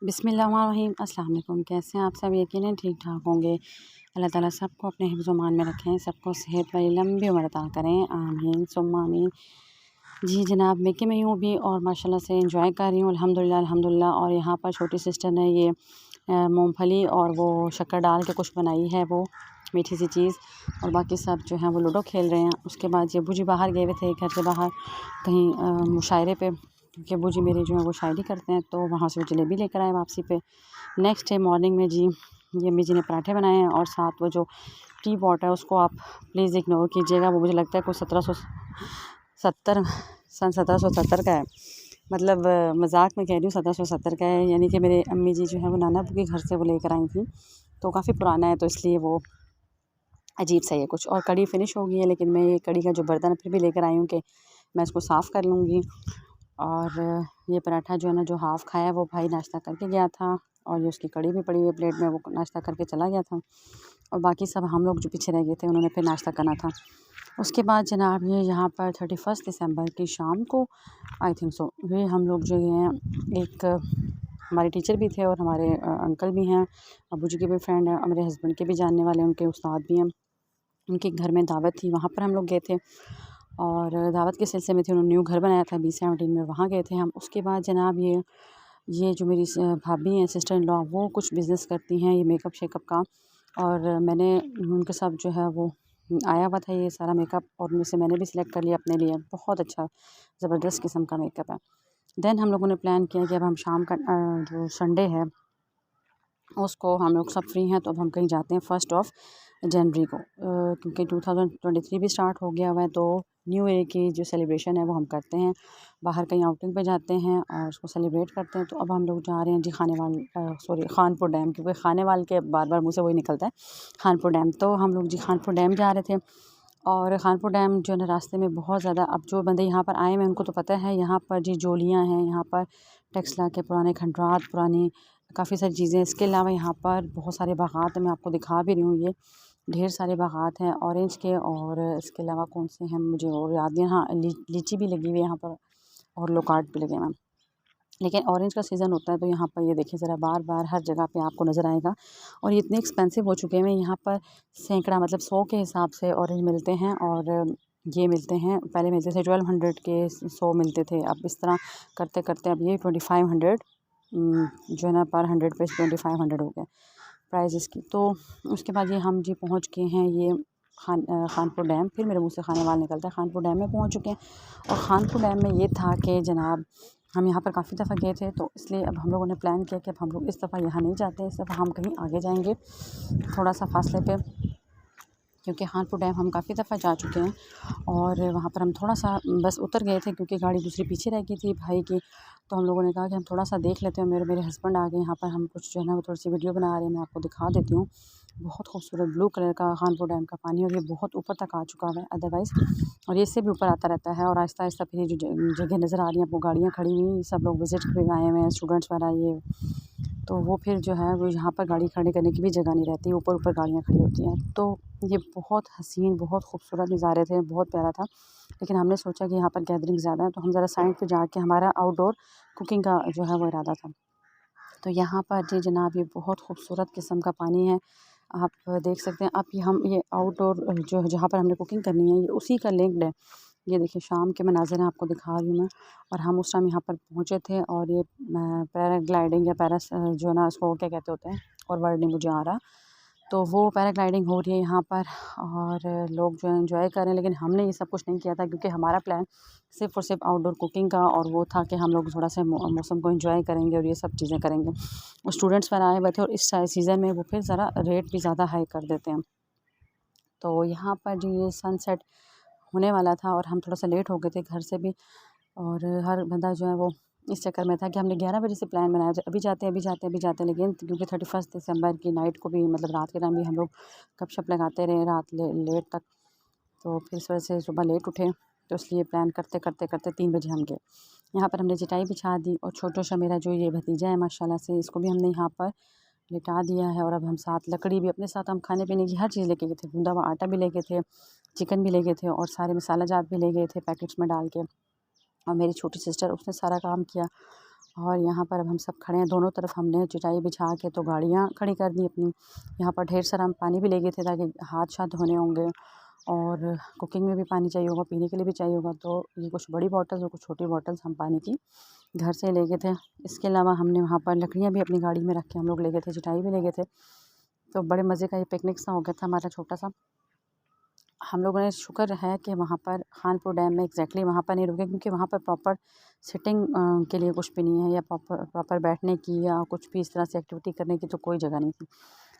बिस्मिल्लाहिर्रहमानिर्रहीम। अस्सलाम वालेकुम। कैसे हैं आप सब? यकीनन ठीक ठाक होंगे। अल्लाह ताला सबको अपने हिफ्ज़ व मान में रखें, सबको सेहत वाली लंबी उम्र अता करें, आमीन सुम्मा आमीन। जी जनाब, मेके में यूँ भी और माशाल्लाह से एंजॉय कर रही हूँ अल्हम्दुलिल्लाह अल्हम्दुलिल्लाह। और यहाँ पर छोटी सिस्टर ने ये मूंगफली और वो शक्कर डाल के कुछ बनाई है, वो मीठी सी चीज़। और बाकी सब जो हैं वो लूडो खेल रहे हैं। उसके बाद ये बूजी बाहर गए हुए थे, घर से बाहर कहीं मुशायरे पे, क्योंकि बूजी मेरे जो है वो शायरी करते हैं, तो वहाँ से वो जलेबी लेकर आए वापसी पे। नेक्स्ट डे मॉर्निंग में जी ये अम्मी जी ने पराठे बनाए हैं, और साथ वो जो टी पॉट है उसको आप प्लीज़ इग्नोर कीजिएगा, वो मुझे लगता है कोई 1770 सन 1770 का है। मतलब मजाक में कह रही हूँ, 1770 का है। यानी कि मेरे अम्मी जी जो है वो नाना के घर से वो लेकर आई थी, तो काफ़ी पुराना है, तो इसलिए वो अजीब सा है कुछ। और कड़ी फिनिश हो गई है, लेकिन मैं ये कड़ी का जो बर्तन है फिर भी लेकर आई हूँ कि मैं इसको साफ़ कर लूँगी। और ये पराठा जो है ना, जो हाफ़ खाया वो भाई नाश्ता करके गया था, और ये उसकी कड़ी भी पड़ी हुई है प्लेट में, वो नाश्ता करके चला गया था। और बाकी सब हम लोग जो पीछे रह गए थे, उन्होंने फिर नाश्ता करना था। उसके बाद जनाब ये यहाँ पर 31 दिसंबर की शाम को आई थिंक सो, ये हम लोग जो हैं, एक हमारे टीचर भी थे और हमारे अंकल भी हैं, अब्बू जी के भी फ्रेंड हैं, और मेरे हस्बैंड के भी जानने वाले, उनके उस्ताद भी हैं, उनके घर में दावत थी, वहाँ पर हम लोग गए थे। और दावत के सिलसिले में थे, उन्होंने न्यू घर बनाया था B17 में, वहाँ गए थे हम। उसके बाद जनाब ये जो मेरी भाभी हैं, सिस्टर इन लॉ, वो कुछ बिज़नेस करती हैं, ये मेकअप शेकअप का। और मैंने उनके साथ जो है वो आया हुआ था ये सारा मेकअप, और उनमें से मैंने भी सिलेक्ट कर लिया अपने लिए। बहुत अच्छा ज़बरदस्त किस्म का मेकअप है। देन हम लोगों ने प्लान किया कि अब हम शाम का जो संडे है उसको, हम लोग सब फ्री हैं, तो अब हम कहीं जाते हैं 1 जनवरी को, क्योंकि 2023 भी स्टार्ट हो गया हुआ है, तो न्यू ईयर की जो सेलिब्रेशन है वो हम करते हैं, बाहर कहीं आउटिंग पे जाते हैं और उसको सेलिब्रेट करते हैं। तो अब हम लोग जा रहे हैं जी खानपुर डैम, क्योंकि खानेवाल के बार बार मुँह से वही निकलता है, खानपुर डैम। तो हम लोग जी खानपुर डैम जा रहे थे। और खानपुर डैम जो है ना, रास्ते में बहुत ज़्यादा, अब जो बंदे यहाँ पर आए हैं उनको तो पता है, यहाँ पर जी जोलियाँ हैं, यहाँ पर टेक्सला के पुराने खंडरात, पुरानी काफ़ी सारी चीज़ें। इसके अलावा यहाँ पर बहुत सारे बागात हैं, मैं आपको दिखा भी रही हूँ, ये ढेर सारे बागात हैं ऑरेंज के। और इसके अलावा कौन से हैं मुझे और याद नहीं। हाँ, लीची भी लगी हुई है यहाँ पर, और लोकार्ड भी लगे हुए हैं। लेकिन ऑरेंज का सीज़न होता है, तो यहाँ पर ये देखिए ज़रा, बार बार हर जगह पे आपको नज़र आएगा। और ये इतने एक्सपेंसिव हो चुके हैं, यहाँ पर सैकड़ा मतलब 100 के हिसाब से ऑरेंज मिलते हैं, और ये मिलते हैं, पहले मिलते थे 1200 के 100 मिलते थे। अब इस तरह करते करते अब ये 2500 जो है ना, पर 100 पे 2500 हो गया प्राइस इसकी। तो उसके बाद ये हम जी पहुँच गए हैं ये खानपुर डैम। फिर मेरे मुँह से खानेवाल निकलता है। खानपुर डैम में पहुँच चुके हैं, और खानपुर डैम में ये था कि जनाब, हम यहाँ पर काफ़ी दफ़ा गए थे, तो इसलिए अब हम लोगों ने प्लान किया कि अब हम लोग इस दफ़ा यहाँ नहीं जाते, इस दफ़ा हम कहीं आगे जाएंगे, थोड़ा सा फासले पे, क्योंकि खानपुर डैम हम काफ़ी दफ़ा जा चुके हैं। और वहाँ पर हम थोड़ा सा बस उतर गए थे, क्योंकि गाड़ी दूसरी पीछे रह गई थी भाई की। तो हम लोगों ने कहा कि हम थोड़ा सा देख लेते हैं। मेरे हस्बैंड आ गए यहाँ पर, हम कुछ जो है ना वो थोड़ी सी वीडियो बना रहे हैं, मैं आपको दिखा देती हूँ। बहुत खूबसूरत ब्लू कलर का खानपुर डैम का पानी, और ये बहुत ऊपर तक आ चुका है अदरवाइज़, और ये इससे भी ऊपर आता रहता है। और आहिस्ता आहिस्ता फिर ये जो जगह नज़र आ रही है आपको, गाड़ियाँ खड़ी हुई, सब लोग विज़िट पे आए हुए हैं, स्टूडेंट्स वगैरह ये। तो वो फिर जो है वो, यहाँ पर गाड़ी खड़े करने की भी जगह नहीं रहती, ऊपर ऊपर गाड़ियाँ खड़ी होती हैं। तो ये बहुत हसीन, बहुत खूबसूरत नज़ारे थे, बहुत प्यारा था। लेकिन हमने सोचा कि यहाँ पर गैदरिंग ज़्यादा है, तो हम ज़रा साइड पे जाके, हमारा आउटडोर कुकिंग का जो है वो इरादा था। तो यहाँ पर जी जनाब, ये बहुत खूबसूरत किस्म का पानी है, आप देख सकते हैं। अब ये आउटडोर जो है, जहाँ पर हमने कुकिंग करनी है, ये उसी का लिंक्ड है। ये देखिए शाम के मनाज़िर हैं, आपको दिखा रही हूँ मैं। और हम उस टाइम यहाँ पर पहुँचे थे, और ये पैराग्लाइडिंग या जो है ना, उसको क्या कहते होते हैं, और वर्ड नहीं मुझे आ रहा। तो वो पैराग्लाइडिंग हो रही है यहाँ पर, और लोग जो है एंजॉय कर रहे हैं। लेकिन हमने ये सब कुछ नहीं किया था, क्योंकि हमारा प्लान सिर्फ़ और सिर्फ आउटडोर कुकिंग का, और वो था कि हम लोग थोड़ा सा मौसम को एंजॉय करेंगे और ये सब चीज़ें करेंगे। और स्टूडेंट्स वगैरह आए हुए थे, और इस सीज़न में वो फिर ज़रा रेट भी ज़्यादा हाई कर देते हैं। तो यहाँ पर जो ये सनसेट होने वाला था, और हम थोड़ा सा लेट हो गए थे घर से भी, और हर बंदा जो है वो इस चक्कर में था कि हमने 11 बजे से प्लान बनाया था, अभी जाते हैं अभी जाते हैं अभी जाते हैं। लेकिन क्योंकि 31 दिसंबर की नाइट को भी, मतलब रात के टाइम भी हम लोग गपशप लगाते रहे रात लेट तक, तो फिर इस वजह से सुबह लेट उठे। तो इसलिए प्लान करते करते करते 3 बजे हम गए। यहाँ पर हमने चटाई बिछा दी, और छोटा सा मेरा जो ये भतीजा है माशाल्लाह से, इसको भी हमने यहाँ पर लिटा दिया है। और अब हम साथ लकड़ी भी अपने साथ, हम खाने पीने की हर चीज़ लेके गए थे, गूंदा हुआ आटा भी लेके थे, चिकन भी ले गए थे, और सारे मसाला जात भी ले गए थे पैकेट्स में डाल के। और मेरी छोटी सिस्टर, उसने सारा काम किया। और यहाँ पर अब हम सब खड़े हैं, दोनों तरफ हमने चटाई बिछा के तो गाड़ियाँ खड़ी कर दी अपनी। यहाँ पर ढेर सारा हम पानी भी ले गए थे ताकि हाथ धोने होंगे और कुकिंग में भी पानी चाहिए होगा, पीने के लिए भी चाहिए होगा। तो ये कुछ बड़ी बॉटल्स और कुछ छोटी बॉटल्स हम पानी की घर से ले गए थे। इसके अलावा हमने वहाँ पर लकड़ियाँ भी अपनी गाड़ी में रख के हम लोग ले गए थे, चटाई भी ले गए थे। तो बड़े मज़े का ये पिकनिक सा हो गया था हमारा छोटा सा। हम लोगों ने शुक्र है कि वहाँ पर खानपुर डैम में एग्जैक्टली वहाँ पर नहीं रुके, क्योंकि वहाँ पर प्रॉपर सिटिंग के लिए कुछ भी नहीं है, या प्रॉपर बैठने की या कुछ भी इस तरह से एक्टिविटी करने की तो कोई जगह नहीं थी।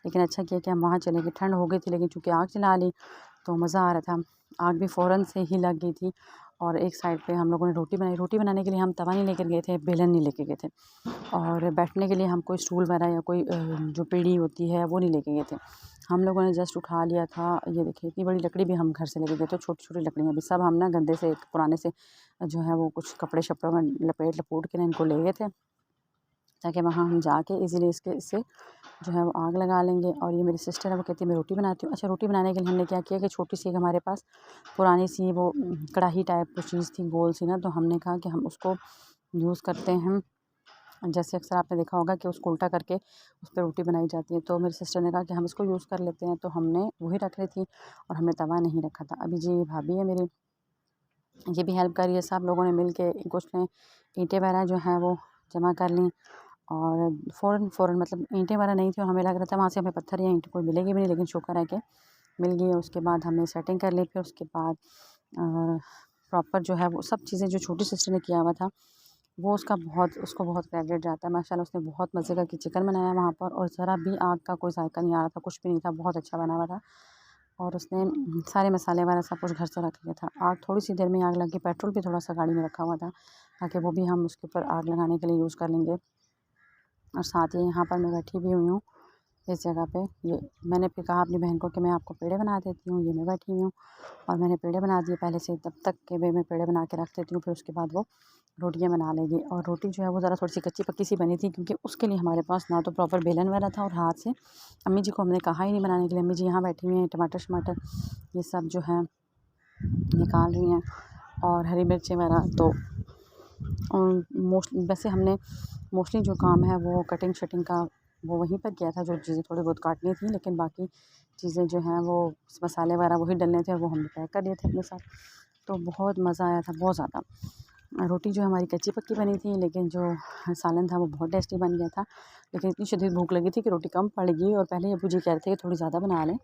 लेकिन अच्छा किया कि हम वहाँ चले गए। ठंड हो गई थी लेकिन चूँकि आग जला ली तो मज़ा आ रहा था। आग भी फ़ौरन से ही लग गई थी। और एक साइड पे हम लोगों ने रोटी बनाई। रोटी बनाने के लिए हम तवा नहीं लेकर गए थे, बेलन नहीं लेके गए थे, और बैठने के लिए हम कोई स्टूल वगैरह या कोई जो पीढ़ी होती है वो नहीं लेके गए थे। हम लोगों ने जस्ट उठा लिया था। ये देखिए इतनी बड़ी लकड़ी भी हम घर से लेके गए थे, छोटी छोटी लकड़ियाँ भी सब हम ना गंदे से पुराने से जो है वो कुछ कपड़े शपड़ों में लपोट के ना इनको ले गए थे, ताकि वहाँ हम जाके इजीली इससे जो है वो आग लगा लेंगे। और ये मेरी सिस्टर है, वो कहती है मैं रोटी बनाती हूँ। अच्छा, रोटी बनाने के लिए हमने क्या किया कि छोटी सी हमारे पास पुरानी सी वो कढ़ाई टाइप की चीज़ थी, गोल सी ना, तो हमने कहा कि हम उसको यूज़ करते हैं। जैसे अक्सर आपने देखा होगा कि उसको उल्टा करके उस पर रोटी बनाई जाती है, तो मेरी सिस्टर ने कहा कि हम इसको यूज़ कर लेते हैं, तो हमने वही रख ली थी और हमने तवा नहीं रखा था। अभी जी भाभी है मेरी, ये भी हेल्प करी है। सब लोगों ने मिल के कुछ ने ईंटें वगैरह जो हैं वो जमा कर लीं, और फ़ौरन मतलब ईंटें वगैरह नहीं थी और हमें लग रहा था वहाँ से हमें पत्थर या ईंट कोई मिलेगी भी नहीं, लेकिन शुक्र है कि मिल गई है। उसके बाद हमने सेटिंग कर ली। फिर उसके बाद प्रॉपर जो है वो सब चीज़ें जो छोटी सिस्टर ने किया हुआ था वो उसको बहुत क्रेडिट जाता है। माशाल्लाह उसने बहुत मज़े का चिकन बनाया वहाँ पर, और ज़रा भी आग का कोई जायका नहीं आ रहा था, कुछ भी नहीं था, बहुत अच्छा बना हुआ था। और उसने सारे मसाले वगैरह सब कुछ घर से रख लिया था। आग थोड़ी सी देर में आग लगी। पेट्रोल भी थोड़ा सा गाड़ी में रखा हुआ था ताकि वो भी हम उसके ऊपर आग लगाने के लिए यूज़ कर लेंगे। और साथ ही यहाँ पर मैं बैठी भी हुई हूँ इस जगह पे। ये मैंने फिर कहा अपनी बहन को कि मैं आपको पेड़े बना देती हूँ। ये मैं बैठी हुई हूँ और मैंने पेड़े बना दिए पहले से, तब तक के वे मैं पेड़े बना के रख देती हूँ, फिर उसके बाद वो रोटियाँ बना लेगी। और रोटी जो है वो ज़रा थोड़ी सी कच्ची पक्की सी बनी थी, क्योंकि उसके लिए हमारे पास ना तो प्रॉपर बेलन वगैरह था, और हाथ से अम्मी जी को हमने कहा ही नहीं बनाने के लिए। अम्मी जी यहाँ बैठी हुई हैं, टमाटर शमाटर ये सब जो है निकाल रही हैं, और हरी मिर्चें वगैरह। तो वैसे हमने मोस्टली जो काम है वो कटिंग शटिंग का वो वहीं पर किया था, जो चीज़ें थोड़ी बहुत काटनी थी, लेकिन बाकी चीज़ें जो हैं वो मसाले वगैरह वही डलने थे और वो हमने पैक कर लिए थे अपने साथ। तो बहुत मज़ा आया था, बहुत ज़्यादा। रोटी जो हमारी कच्ची पक्की बनी थी, लेकिन जो सालन था वो बहुत टेस्टी बन गया था। लेकिन इतनी शदीद भूख लगी थी कि रोटी कम पड़ गई, और पहले अब्बू जी कह रहे थे कि थोड़ी ज़्यादा बना लें,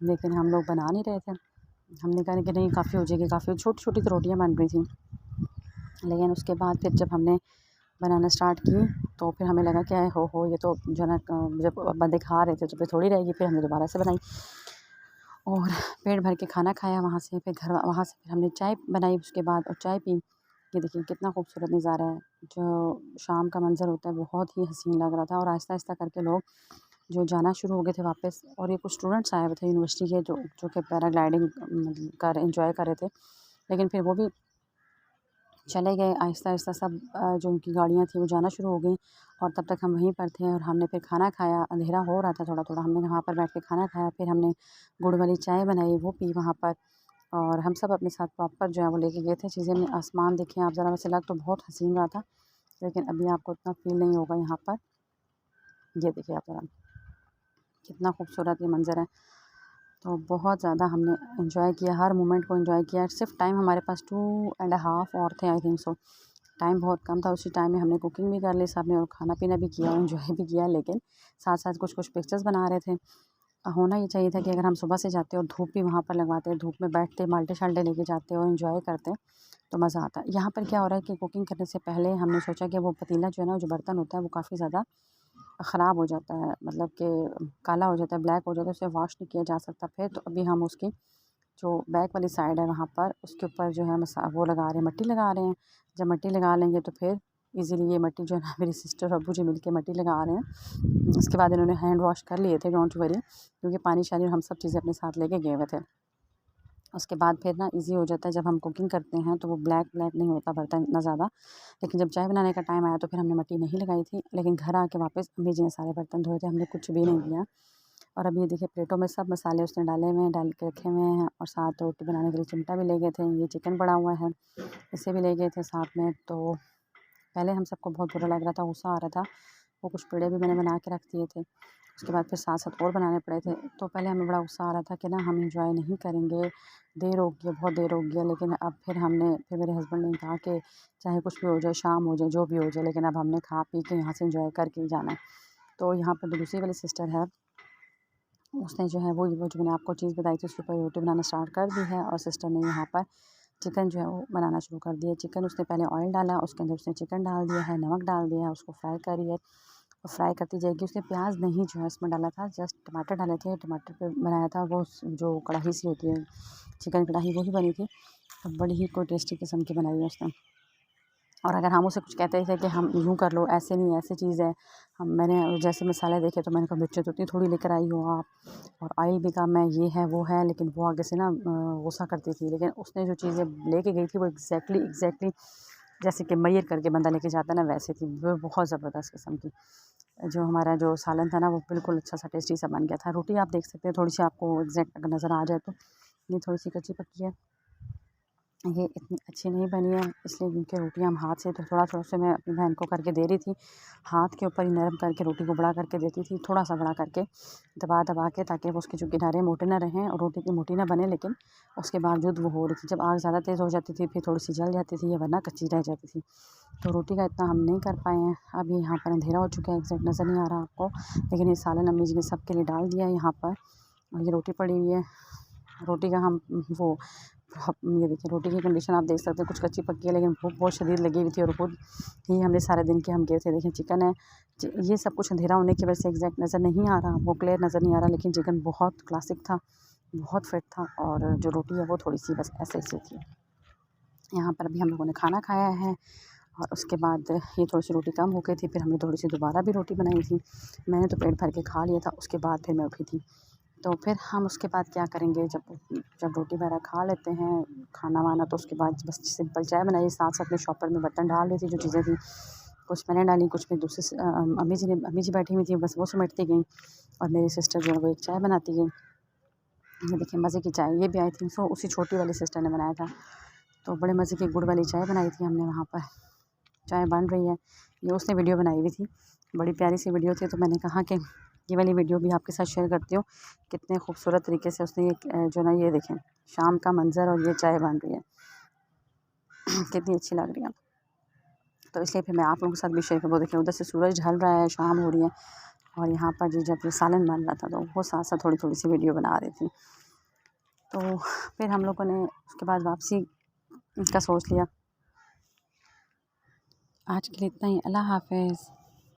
लेकिन हम लोग बना नहीं रहे थे। हमने कहा कि नहीं काफ़ी हो जाएगी, काफ़ी छोटी छोटी तो रोटियाँ बन रही थी। लेकिन उसके बाद फिर जब हमने बनाना स्टार्ट की तो फिर हमें लगा कि हो ये तो जो है ना, जब बंदे खा रहे थे तो फिर थोड़ी रहेगी। फिर हमने दोबारा से बनाई और पेट भर के खाना खाया वहाँ से। फिर वहाँ से फिर हमने चाय बनाई उसके बाद, और चाय पी। ये देखिए कितना खूबसूरत नज़ारा है, जो शाम का मंज़र होता है बहुत ही हसीन लग रहा था। और आहिस्ता आहिस्ता करके लोग जो जाना शुरू हो गए थे वापस, और ये कुछ स्टूडेंट्स आए हुए थे यूनिवर्सिटी के, जो कि पैराग्लाइडिंग कर एंजॉय कर रहे थे। लेकिन फिर वो भी चले गए आहिस्ता आहिस्ता सब। जो उनकी गाड़ियाँ थी वो जाना शुरू हो गई, और तब तक हम वहीं पर थे। और हमने फिर खाना खाया, अंधेरा हो रहा था थोड़ा थोड़ा, हमने वहाँ पर बैठ के खाना खाया। फिर हमने गुड़ वाली चाय बनाई, वो पी वहाँ पर। और हम सब अपने साथ प्रॉपर जो है वो लेके गए थे चीज़ें। में आसमान देखें आप ज़रा, वैसे लग तो बहुत हसीन रहा था, लेकिन अभी आपको इतना फ़ील नहीं होगा यहाँ पर। ये देखिए आप ज़रा कितना खूबसूरत ये मंज़र है। तो बहुत ज़्यादा हमने एंजॉय किया, हर मोमेंट को एंजॉय किया। सिर्फ टाइम हमारे पास 2.5 और थे आई थिंक सो, टाइम बहुत कम था। उसी टाइम में हमने कुकिंग भी कर ली सब ने, और खाना पीना भी किया और एंजॉय भी किया। लेकिन साथ साथ कुछ कुछ पिक्चर्स बना रहे थे। होना ये चाहिए था कि अगर हम सुबह से जाते और धूप भी वहाँ पर लगवाते, धूप में बैठते, माल्टे शाल्टे लेके जाते और एंजॉय करते, तो मज़ा आता। यहाँ पर क्या हो रहा है कि कुकिंग करने से पहले हमने सोचा कि वो पतीला जो है ना, जो बर्तन होता है वो काफ़ी ज़्यादा ख़राब हो जाता है, मतलब कि काला हो जाता है, ब्लैक हो जाता है, उसे वॉश नहीं किया जा सकता फिर। तो अभी हम उसकी जो बैक वाली साइड है वहाँ पर उसके ऊपर जो है वो लगा रहे हैं, मिट्टी लगा रहे हैं। जब मिट्टी लगा लेंगे तो फिर इजीली ये मिट्टी जो है ना, मेरी सिस्टर और अब्बू जी मिलके मिट्टी लगा रहे हैं। उसके बाद इन्होंने हैंड वॉश कर लिए थे, डोंट वरी, क्योंकि पानी शानी हम सब चीज़ें अपने साथ लेके गए हुए थे। उसके बाद फिर ना इजी हो जाता है, जब हम कुकिंग करते हैं तो वो ब्लैक ब्लैक नहीं होता बर्तन इतना ज़्यादा। लेकिन जब चाय बनाने का टाइम आया तो फिर हमने मिट्टी नहीं लगाई थी। लेकिन घर आके वापस अम्मी जी ने सारे बर्तन धोए थे, हमने कुछ भी नहीं किया। और अब ये देखिए प्लेटों में सब मसाले उसने डाले हुए हैं, डाल के रखे हुए हैं। और साथ रोटी बनाने के लिए चिमटा भी ले गए थे, ये चिकन पड़ा हुआ है, इसे भी ले गए थे साथ में। तो पहले हम सबको बहुत बुरा लग रहा था, गुस्सा आ रहा था। वो कुछ पेड़े भी मैंने बना के रख दिए थे, उसके बाद फिर साथ साथ और बनाने पड़े थे। तो पहले हमें बड़ा गुस्सा आ रहा था कि ना हम इंजॉय नहीं करेंगे, देर हो गई है, बहुत देर हो गई है। लेकिन अब फिर मेरे हस्बैंड ने कहा कि चाहे कुछ भी हो जाए, शाम हो जाए, जो भी हो जाए, लेकिन अब हमने खा पी के यहाँ से इंजॉय करके ही जाना है। तो यहाँ पर जो दूसरी वाली सिस्टर है, उसने जो है वो जो मैंने आपको चीज़ बताई थी उसके ऊपर रोटी बनाना स्टार्ट कर दी है। और सिस्टर ने यहाँ पर चिकन जो है वो बनाना शुरू कर दिया। चिकन उसने पहले ऑयल डाला, उसके अंदर उसने चिकन डाल दिया है, नमक डाल दिया है, उसको फ्राई कर रही है और फ्राई करती जाएगी। उसने प्याज नहीं जो है इसमें डाला था, जस्ट टमाटर डाले थे। टमाटर पे बनाया था वो जो कढ़ाई सी होती है, चिकन कढ़ाई, वो ही बनी थी। तो बड़ी ही कोई टेस्टी किस्म की बनाई है उसने। और अगर हम उसे कुछ कहते थे कि हम यूँ कर लो, ऐसे नहीं, ऐसी चीज़ है, मैंने जैसे मसाले देखे तो मैंने कहा मिर्चें तो इतनी थोड़ी लेकर आई हो आप, और ऑयल भी कम है, ये है वो है। लेकिन वो आगे से ना गुस्सा करती थी। लेकिन उसने जो चीज़ें लेके गई थी वो एग्जैक्टली जैसे कि मैयर करके बंदा लेके जाता है ना, वैसे थी वो, बहुत ज़बरदस्त किस्म की। जो हमारा जो सालन था ना वो बिल्कुल अच्छा सा टेस्टी सा बन गया था। रोटी आप देख सकते हैं, थोड़ी सी आपको एग्जैक्ट अगर नज़र आ जाए तो ये थोड़ी सी कच्ची पक्की है, ये इतनी अच्छी नहीं बनी है, इसलिए क्योंकि रोटियाँ हम हाथ से तो थोड़ा से मैं अपनी बहन को करके दे रही थी, हाथ के ऊपर ही नरम करके रोटी को बड़ा करके देती थी, थोड़ा सा बड़ा करके दबा के, ताकि वो उसके जो किनारे मोटे ना रहें और रोटी की मोटी ना बने। लेकिन उसके बावजूद वो हो रही थी। जब आग ज़्यादा तेज़ हो जाती थी फिर थोड़ी सी जल जाती थी, या वरना कच्ची रह जाती थी। तो रोटी का इतना हम नहीं कर पाए हैं। अब यहाँ पर अंधेरा हो चुका है, एग्जैक्ट नज़र नहीं आ रहा आपको, लेकिन ये सालन अम्मी जी ने सबके लिए डाल दिया है यहाँ पर। और ये रोटी पड़ी हुई है, रोटी का हम वो ये देखिए रोटी की कंडीशन आप देख सकते हैं, कुछ कच्ची पक्की है लेकिन भूख बहुत शदीद लगी हुई थी। और खुद ही हमने सारे दिन के हम गए थे। देखिए चिकन है, ये सब कुछ अंधेरा होने की वजह से एग्जैक्ट नज़र नहीं आ रहा, वो क्लियर नज़र नहीं आ रहा, लेकिन चिकन बहुत क्लासिक था, बहुत फिट था। और जो रोटी है वो थोड़ी सी बस ऐसे ऐसे थी। यहाँ पर अभी हम लोगों ने खाना खाया है और उसके बाद ये थोड़ी सी रोटी कम हो गई थी, फिर हमने थोड़ी सी दोबारा भी रोटी बनाई थी। मैंने तो पेट भर के खा लिया था, उसके बाद फिर मैं उठी थी। तो फिर हम उसके बाद क्या करेंगे, जब रोटी वगैरह खा लेते हैं खाना वाना, तो उसके बाद बस सिंपल चाय बनाई। साथ साथ में शॉपर में बर्तन डाल रही थी, जो चीज़ें थी कुछ मैंने डाली, कुछ में दूसरी अम्मी जी बैठी हुई थी, बस वो समेटती गई। और मेरी सिस्टर जो है वो एक चाय बनाती गई। ये देखिए मज़े की चाय, ये भी आई थिंक सो उसी छोटी वाली सिस्टर ने बनाया था। तो बड़े मज़े की गुड़ वाली चाय बनाई थी हमने वहाँ पर। चाय बन रही है, ये उसने वीडियो बनाई हुई थी, बड़ी प्यारी सी वीडियो थी। तो मैंने कहा कि ये वाली वीडियो भी आपके साथ शेयर करती हूँ। कितने खूबसूरत तरीके से उसने ये जो ना, ये देखें शाम का मंज़र और ये चाय बन रही है कितनी अच्छी लग रही है। तो इसलिए फिर मैं आप लोगों के साथ भी शेयर कर, वो देखिए उधर से सूरज ढल रहा है, शाम हो रही है। और यहाँ पर जी जब ये सालन बन रहा था तो वो साथ साथ थोड़ी थोड़ी सी वीडियो बना रही थी। तो फिर हम लोगों ने उसके बाद वापसी का सोच लिया। आज के लिए इतना ही, अल्लाह हाफ़िज़।